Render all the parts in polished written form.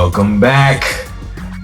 Welcome back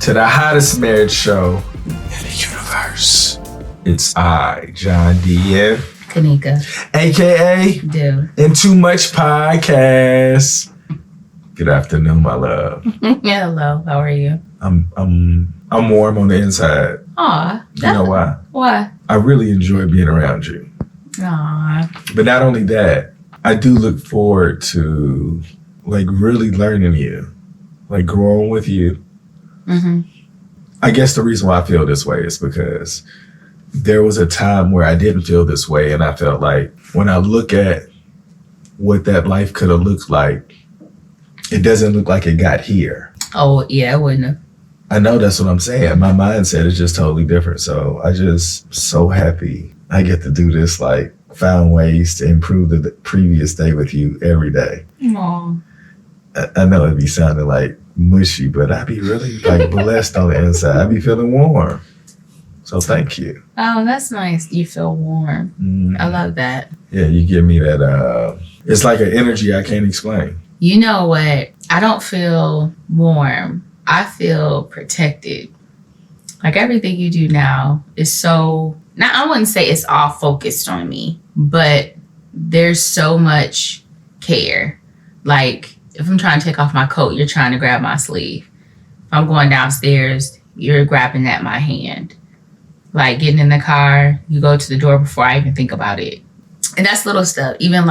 to the hottest marriage show in the universe. It's I, John D. and Kanika, aka Do. And Too Much Podcast. Good afternoon, my love. Hello, how are you? I'm warm on the inside. Aw. You know why? Why? I really enjoy being around you. Aw. But not only that, I do look forward to really learning you, growing with you. Mm-hmm. I guess the reason why I feel this way is because there was a time where I didn't feel this way, and I felt like when I look at what that life could have looked like, it doesn't look like it got here. Oh, yeah, I wouldn't have. I know, that's what I'm saying. My mindset is just totally different. So I just so happy I get to do this, found ways to improve the previous day with you every day. Aw. I know it'd be sounding like mushy, but I'd be really blessed on the inside. I'd be feeling warm. So thank you. Oh, that's nice. You feel warm. Mm. I love that. Yeah, you give me that, it's like an energy I can't explain. You know what? I don't feel warm. I feel protected. Everything you do now is so, now I wouldn't say it's all focused on me, but there's so much care. If I'm trying to take off my coat, you're trying to grab my sleeve. If I'm going downstairs, you're grabbing at my hand. Getting in the car, you go to the door before I even think about it. And that's little stuff. Even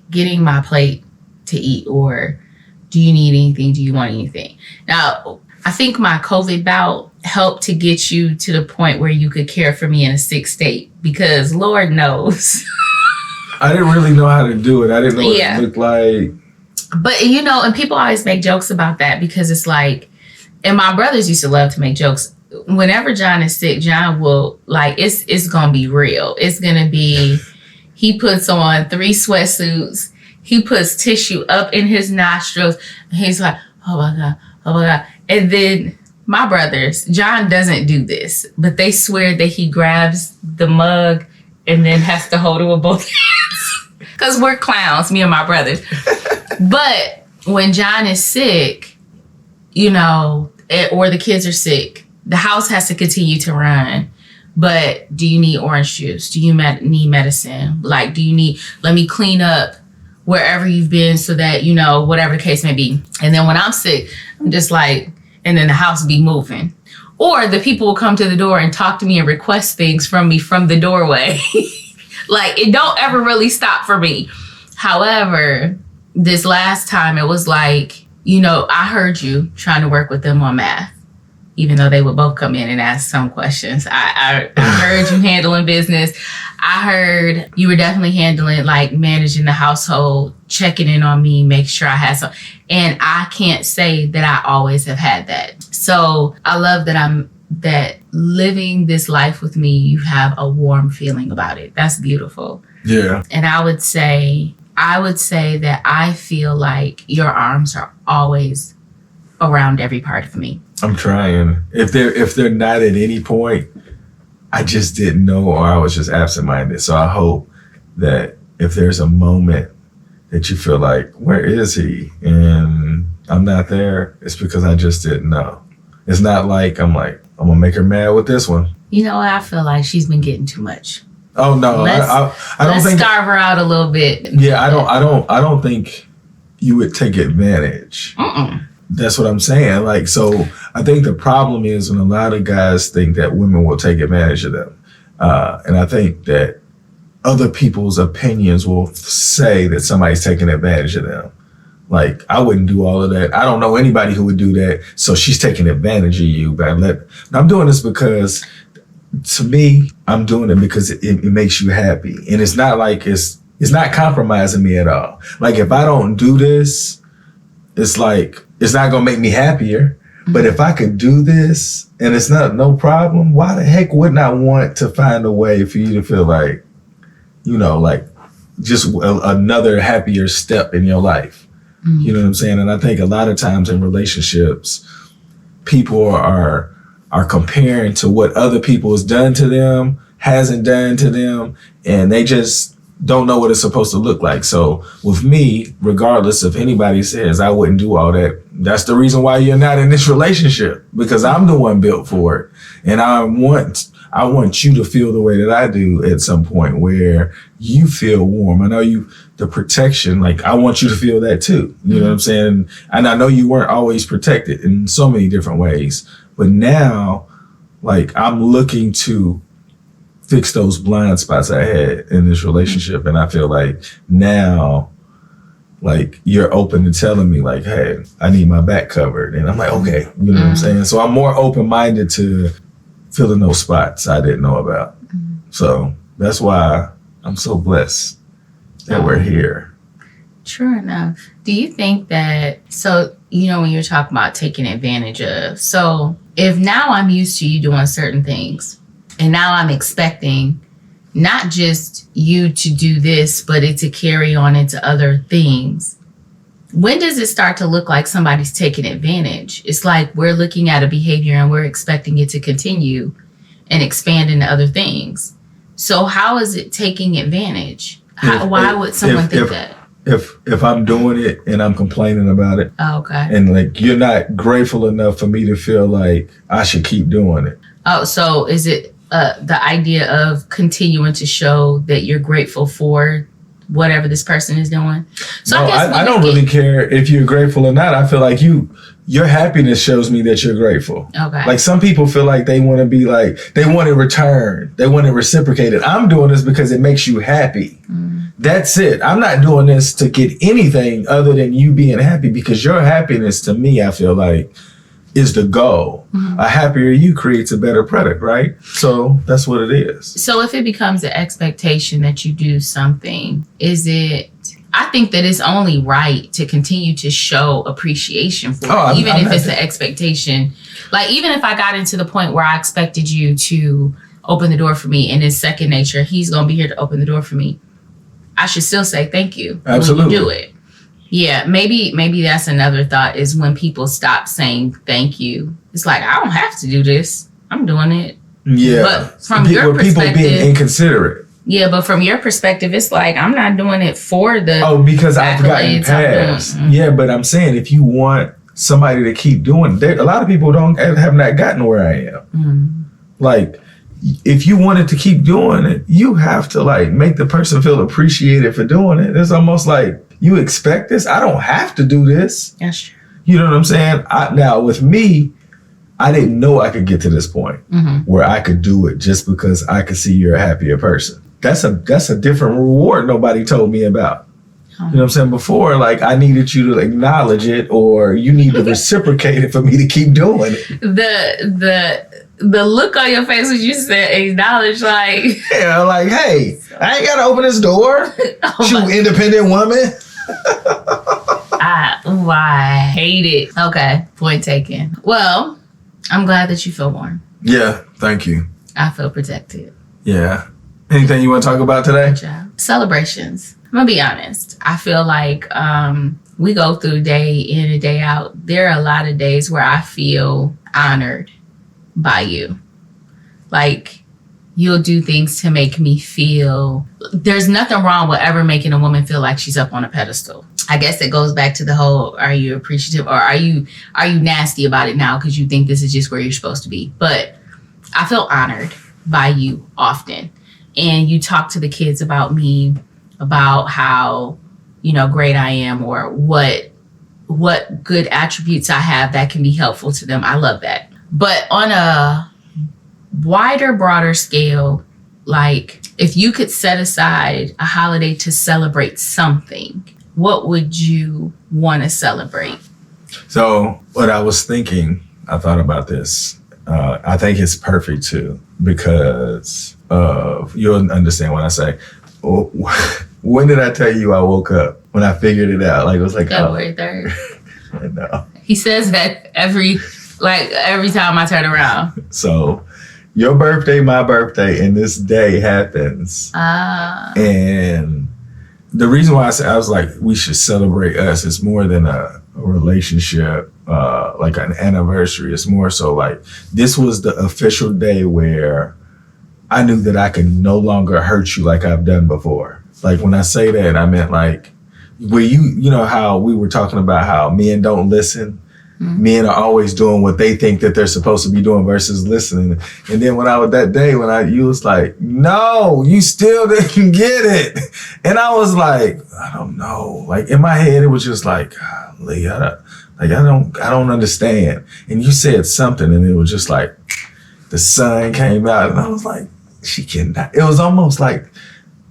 getting my plate to eat, or do you need anything? Do you want anything? Now, I think my COVID bout helped to get you to the point where you could care for me in a sick state, because Lord knows. I didn't really know how to do it. I didn't know what it looked like. But, and people always make jokes about that, because it's and my brothers used to love to make jokes. Whenever John is sick, John will, it's going to be real. It's going to be, he puts on 3 sweatsuits. He puts tissue up in his nostrils. And he's like, oh my God, oh my God. And then my brothers, John doesn't do this, but they swear that he grabs the mug and then has to hold it with both hands. Because we're clowns, me and my brothers. But when John is sick, or the kids are sick, the house has to continue to run. But do you need orange juice? Do you need medicine? Do you need, let me clean up wherever you've been so that, whatever the case may be. And then when I'm sick, I'm just and then the house be moving. Or the people will come to the door and talk to me and request things from me from the doorway. It don't ever really stop for me. However, this last time it was I heard you trying to work with them on math, even though they would both come in and ask some questions. I heard you handling business. I heard you were definitely handling managing the household, checking in on me, make sure I had some. And I can't say that I always have had that. So I love that living this life with me, you have a warm feeling about it. That's beautiful. Yeah. And I would say that I feel like your arms are always around every part of me. I'm trying. If they're not at any point, I just didn't know, or I was just absent-minded. So I hope that if there's a moment that you feel where is he? And I'm not there, it's because I just didn't know. It's not I'm gonna make her mad with this one. I feel like she's been getting too much. Oh no, I don't think. Let's starve her out a little bit. Yeah, I don't think you would take advantage. That's what I'm saying. So I think the problem is when a lot of guys think that women will take advantage of them. And I think that other people's opinions will say that somebody's taking advantage of them. I wouldn't do all of that. I don't know anybody who would do that. So she's taking advantage of you. But I'm doing this because, to me, I'm doing it because it makes you happy. And it's not it's not compromising me at all. If I don't do this, it's it's not going to make me happier. But if I could do this and it's no problem, why the heck wouldn't I want to find a way for you to feel just another happier step in your life? Mm-hmm. You know what I'm saying? And I think a lot of times in relationships, people are comparing to what other people has done to them, hasn't done to them, and they just don't know what it's supposed to look like. So with me, regardless if anybody says I wouldn't do all that, that's the reason why you're not in this relationship, because I'm the one built for it. And I want you to feel the way that I do at some point, where you feel warm. I know the protection, like I want you to feel that too. You know what I'm saying? And I know you weren't always protected in so many different ways, but now, like, I'm looking to fix those blind spots I had in this relationship. And I feel like now, like, you're open to telling me, like, hey, I need my back covered. And I'm like, okay, you know what I'm saying? So I'm more open-minded to filling those spots I didn't know about. So that's why I'm so blessed that we're here. True enough. Do you think that, so, you know, when you're talking about taking advantage of, so if now I'm used to you doing certain things, and now I'm expecting not just you to do this, but it to carry on into other things, when does it start to look like somebody's taking advantage? It's like we're looking at a behavior and we're expecting it to continue and expand into other things. So how is it taking advantage? Why would someone think that? If I'm doing it and I'm complaining about it, okay, and like you're not grateful enough for me to feel like I should keep doing it. Oh, so is it the idea of continuing to show that you're grateful for whatever this person is doing? So no, I don't really care if you're grateful or not. I feel like your happiness shows me that you're grateful. Okay. Like some people feel like they want to be like, they want it returned. They want it reciprocated. I'm doing this because it makes you happy. That's it. I'm not doing this to get anything other than you being happy, because your happiness to me, I feel like, is the goal. A happier you creates a better product, right? So that's what it is. So if it becomes an expectation that you do something, I think that it's only right to continue to show appreciation for it, even if it's an expectation. Like, even if I got into the point where I expected you to open the door for me and it's second nature, he's going to be here to open the door for me, I should still say thank you. Absolutely. When you do it. Yeah, maybe that's another thought, is when people stop saying thank you. It's like, I don't have to do this. I'm doing it. Yeah. But from your perspective, people being inconsiderate. Yeah, but from your perspective, it's like, I'm not doing it for the because I've gotten past. Yeah, but I'm saying, if you want somebody to keep doing it, a lot of people have not gotten where I am. Like, if you wanted to keep doing it, you have to like make the person feel appreciated for doing it. It's almost like, you expect this? I don't have to do this. That's true. You know what I'm saying? Now, with me, I didn't know I could get to this point where I could do it just because I could see you're a happier person. That's a different reward nobody told me about. You know what I'm saying? Before, like, I needed you to acknowledge it, or you need to reciprocate it for me to keep doing it. The look on your face when you said acknowledge, like... Yeah, like, hey, I ain't got to open this door. You independent woman. I hate it. Okay, point taken. Well, I'm glad that you feel warm. Yeah, thank you. I feel protected. Yeah. Anything you want to talk about today? Good job. Celebrations. I'm going to be honest. I feel like we go through day in and day out. There are a lot of days where I feel honored by you. Like, you'll do things to make me feel... There's nothing wrong with ever making a woman feel like she's up on a pedestal. I guess it goes back to the whole, are you appreciative, or are you nasty about it now because you think this is just where you're supposed to be? But I feel honored by you often. And you talk to the kids about me, about how, you know, great I am, or what good attributes I have that can be helpful to them. I love that. But on a wider, broader scale, like, if you could set aside a holiday to celebrate something, what would you want to celebrate? So what I was thinking, I thought about this. I think it's perfect too, because you'll understand when I say, when did I tell you I woke up? When I figured it out. Like, it was like February 3rd. I know. He says that every time I turn around. So your birthday, my birthday, and this day happens. And the reason why I was like, we should celebrate us, is more than a relationship, like an anniversary. It's more so like, this was the official day where I knew that I could no longer hurt you like I've done before. Like when I say that, I meant like, where you know how we were talking about how men don't listen. Men are always doing what they think that they're supposed to be doing versus listening. And then when I was that day, you was like, no, you still didn't get it. And I was like, I don't know. Like in my head, it was just like, golly, I don't understand. And you said something and it was just like, the sun came out and I was like, she cannot. It was almost like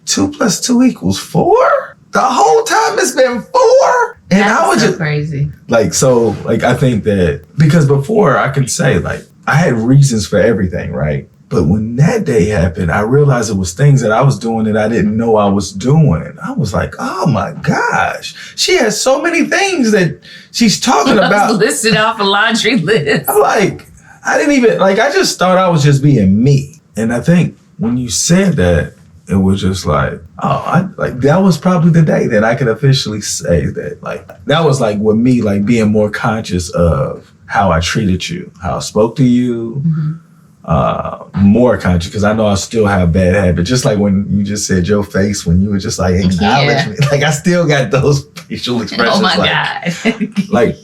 2 + 2 = 4. The whole time it's been 4. And That's I was so just crazy. I think that because before I could say like I had reasons for everything, right? But when that day happened, I realized it was things that I was doing that I didn't know I was doing. I was like, oh my gosh, she has so many things that she's talking about. Listed off a laundry list. I'm like, I didn't even, like, I just thought I was just being me. And I think when you said that, it was just like, that was probably the day that I could officially say that, like, that was like with me, like being more conscious of how I treated you, how I spoke to you, more conscious, because I know I still have bad habits. Just like when you just said your face, when you were just like, acknowledge me. Like, I still got those facial expressions. Oh my God. Like,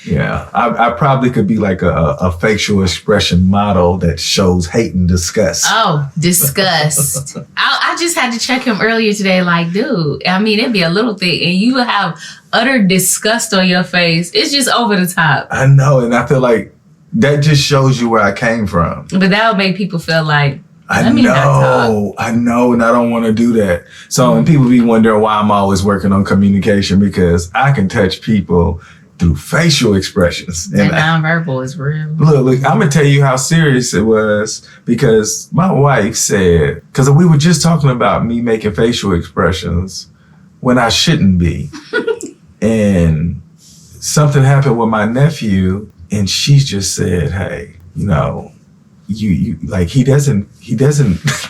yeah, I probably could be like a facial expression model that shows hate and disgust. Oh, disgust. I just had to check him earlier today. Like, dude, I mean, it'd be a little thing and you would have utter disgust on your face. It's just over the top. I know. And I feel like that just shows you where I came from. But that would make people feel like, I know. And I don't want to do that. So, and people be wondering why I'm always working on communication, because I can touch people through facial expressions. And nonverbal is real. Look, I'm going to tell you how serious it was, because my wife said, because we were just talking about me making facial expressions when I shouldn't be. And something happened with my nephew and she just said, hey, you know, you like, he doesn't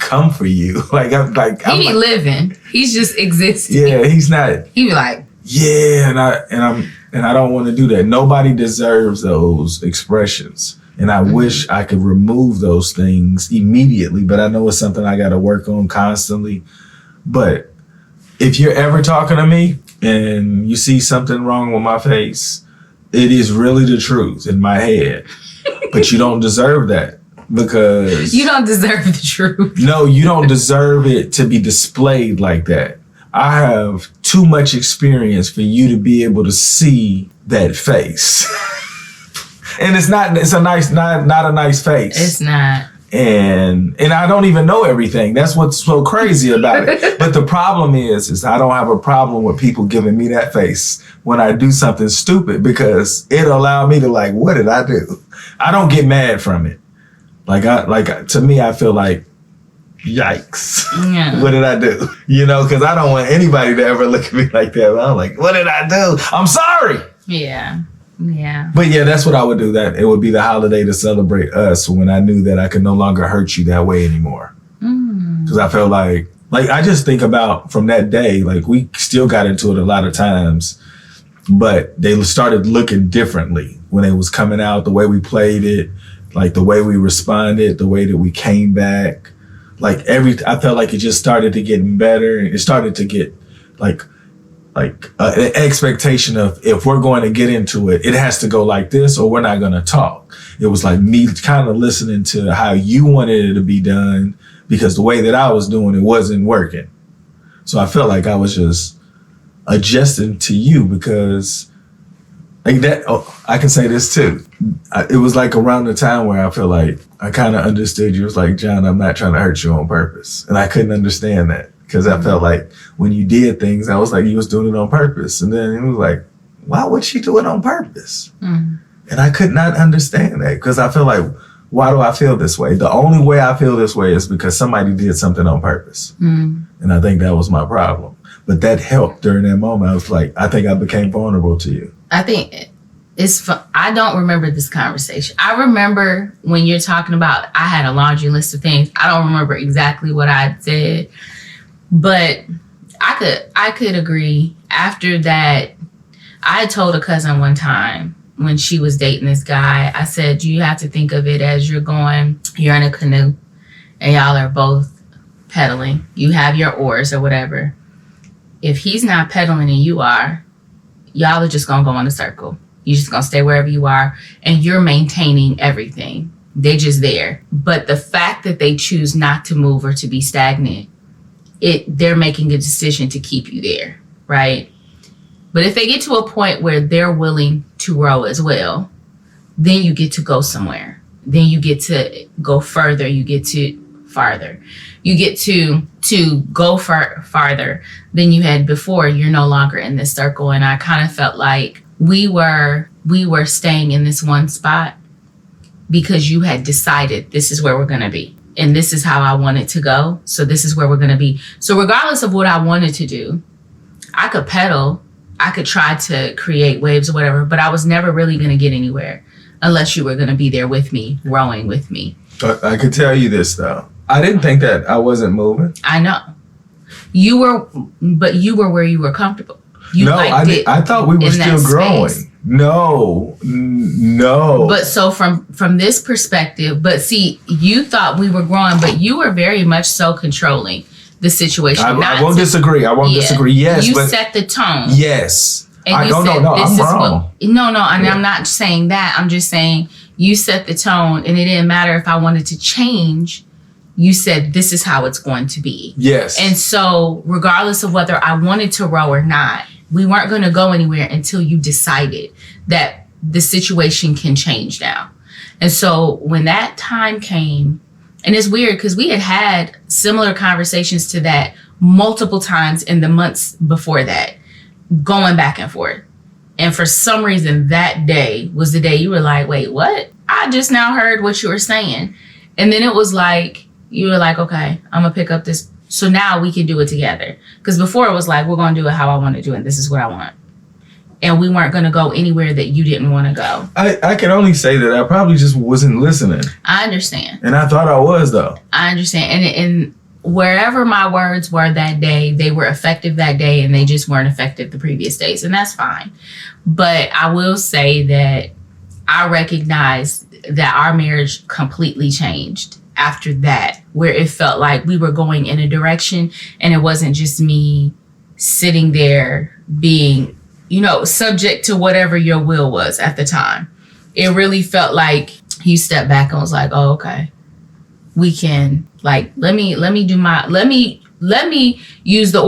come for you. Like, I'm like, he be living. He's just existing. Yeah, he's not. He be like, yeah, and I don't want to do that. Nobody deserves those expressions. And I wish I could remove those things immediately, but I know it's something I got to work on constantly. But if you're ever talking to me and you see something wrong with my face, it is really the truth in my head. But you don't deserve that, because you don't deserve the truth. No, you don't deserve it to be displayed like that. I have too much experience for you to be able to see that face. And it's not a nice face. It's not. And I don't even know everything. That's what's so crazy about it. But the problem is I don't have a problem with people giving me that face when I do something stupid, because it allowed me to, like, what did I do? I don't get mad from it. To me, I feel like, yikes. Yeah. What did I do? You know, because I don't want anybody to ever look at me like that. I'm like, what did I do? I'm sorry. Yeah. Yeah. But yeah, that's what I would do. That it would be the holiday to celebrate us, when I knew that I could no longer hurt you that way anymore. Because I felt like I just think about from that day, like, we still got into it a lot of times, but they started looking differently when it was coming out, the way we played it, like the way we responded, the way that we came back. Like I felt like it just started to get better. It started to get like an expectation of, if we're going to get into it, it has to go like this or we're not going to talk. It was like me kind of listening to how you wanted it to be done, because the way that I was doing it wasn't working. So I felt like I was just adjusting to you, because like that. Oh, I can say this too. It was like around the time where I feel like I kind of understood you. It was like, John, I'm not trying to hurt you on purpose. And I couldn't understand that, because I felt like when you did things, I was like, you was doing it on purpose. And then it was like, why would she do it on purpose? And I could not understand that, because I feel like, why do I feel this way? The only way I feel this way is because somebody did something on purpose. And I think that was my problem. But that helped during that moment. I was like, I think I became vulnerable to you. I think it's fun. I don't remember this conversation. I remember when you're talking about, I had a laundry list of things. I don't remember exactly what I said, but I could agree. After that, I told a cousin one time when she was dating this guy, I said, you have to think of it as you're in a canoe and y'all are both pedaling. You have your oars or whatever. if he's not pedaling and you are, y'all are just gonna go in a circle. You're just gonna stay wherever you are, and you're maintaining everything. They're just there. But the fact that they choose not to move or to be stagnant, they're making a decision to keep you there, right? But if they get to a point where they're willing to grow as well, then you get to go somewhere. Then you get to go further. You get to farther. You get to go farther than you had before. You're no longer in this circle. And I kind of felt like we were staying in this one spot because you had decided this is where we're going to be. And this is how I want it to go. So this is where we're going to be. So regardless of what I wanted to do, I could pedal. I could try to create waves or whatever, but I was never really going to get anywhere unless you were going to be there with me, rowing with me. But I could tell you this, though. I didn't think that I wasn't moving. I know. You were where you were comfortable. I thought we were still growing. Space. No. But so from this perspective, but see, you thought we were growing, but you were very much so controlling the situation. I won't disagree. Disagree. Yes, you set the tone. Yes. And I'm wrong. I'm not saying that. I'm just saying you set the tone, and it didn't matter if I wanted to change. You said this is how it's going to be. Yes. And so regardless of whether I wanted to row or not, we weren't going to go anywhere until you decided that the situation can change now. And so when that time came, and it's weird because we had similar conversations to that multiple times in the months before that, going back and forth. And for some reason, that day was the day you were like, wait, what? I just now heard what you were saying. And then it was like, you were like, okay, I'm going to pick up this. So now we can do it together. Because before it was like, we're going to do it how I want to do it. This is what I want. And we weren't going to go anywhere that you didn't want to go. I can only say that I probably just wasn't listening. I understand. And I thought I was, though. I understand. And wherever my words were that day, they were effective that day, and they just weren't effective the previous days. And that's fine. But I will say that I recognize that our marriage completely changed after that, where it felt like we were going in a direction, and it wasn't just me sitting there being, subject to whatever your will was at the time. It really felt like you stepped back and was like, oh, okay, we can, like, let me use the